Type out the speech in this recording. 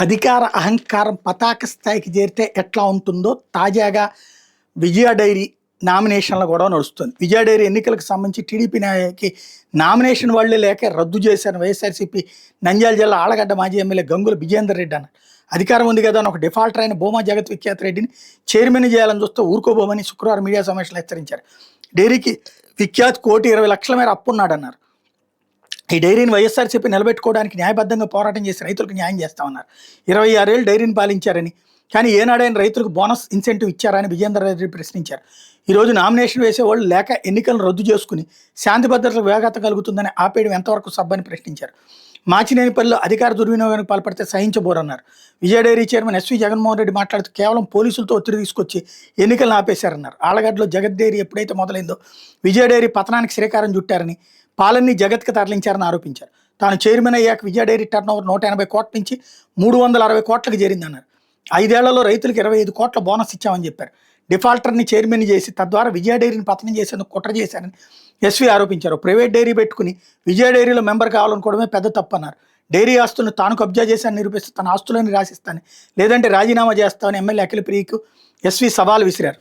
అధికార అహంకారం పతాక స్థాయికి చేరితే ఎట్లా ఉంటుందో తాజాగా విజయ డైరీ నామినేషన్ల గొడవ నడుస్తుంది. విజయ డైరీ ఎన్నికలకు సంబంధించి టీడీపీ నాయకి నామినేషన్ వాళ్ళే లేక రద్దు చేశారు వైఎస్ఆర్సీపీ నంద్యాల జిల్లా ఆళ్లగడ్డ మాజీ ఎమ్మెల్యే గంగుల విజయేందర్ రెడ్డి అన్నారు. అధికారం ఉంది కదా అని ఒక డిఫాల్టర్ అయిన భూమా జగత్ విఖ్యాత రెడ్డిని చైర్మన్ చేయాలని చూస్తే ఊరుకోబోమని శుక్రవారం మీడియా సమావేశంలో హెచ్చరించారు. డైరీకి విఖ్యాత్ 1,20,00,000 మేర అప్పున్నాడన్నారు. ఈ డైరీని వైఎస్ఆర్సీపీ నిలబెట్టుకోవడానికి న్యాయబద్ధంగా పోరాటం చేసి రైతులకు న్యాయం చేస్తామన్నారు. 26 ఏళ్ళు డైరీని పాలించారని, కానీ ఏనాడైనా రైతులకు బోనస్ ఇన్సెంటివ్ ఇచ్చారని విజయేందర్ రెడ్డి ప్రశ్నించారు. ఈరోజు నామినేషన్ వేసేవాళ్ళు లేక ఎన్నికలను రద్దు చేసుకుని శాంతి భద్రతలకు వేగత కలుగుతుందని ఆపేయడం ఎంతవరకు సబ్బని ప్రశ్నించారు. మాచినేనిపల్లిలో అధికార దుర్వినియోగానికి పాల్పడితే సహించబోరన్నారు. Vijaya dairy chairman SV Jaganmohan Reddy మాట్లాడుతూ కేవలం పోలీసులతో ఒత్తిడి తీసుకొచ్చి ఎన్నికలను ఆపేశారన్నారు. ఆళ్లగడ్డలో జగత్ డైరీ ఎప్పుడైతే మొదలైందో విజయ డైరీ పతనానికి శ్రీకారం చుట్టారని, పాలన్ని జగత్కి తరలించారని ఆరోపించారు. తాను చైర్మన్ అయ్యాక విజయ డైరీ టర్నోవర్ 180 కోట్ల నుంచి 360 కోట్లకు చేరిందన్నారు. 5 ఏళ్లలో రైతులకు 25 కోట్ల బోనస్ ఇచ్చామని చెప్పారు. డిఫాల్టర్ని చైర్మన్ చేసి తద్వారా విజయ డైరీని పతనం చేసేందుకు కుట్ర చేశారని ఎస్వి ఆరోపించారు. ప్రైవేట్ డైరీ పెట్టుకుని విజయ డైరీలో మెంబర్ కావాలనుకోవడమే పెద్ద తప్పు అన్నారు. డైరీ ఆస్తులను తాను కబ్జా చేశానని నిరూపిస్తూ తన ఆస్తులని రాసిస్తాను, లేదంటే రాజీనామా చేస్తామని ఎమ్మెల్యే అఖిల ప్రియకు ఎస్వి సవాల్ విసిరారు.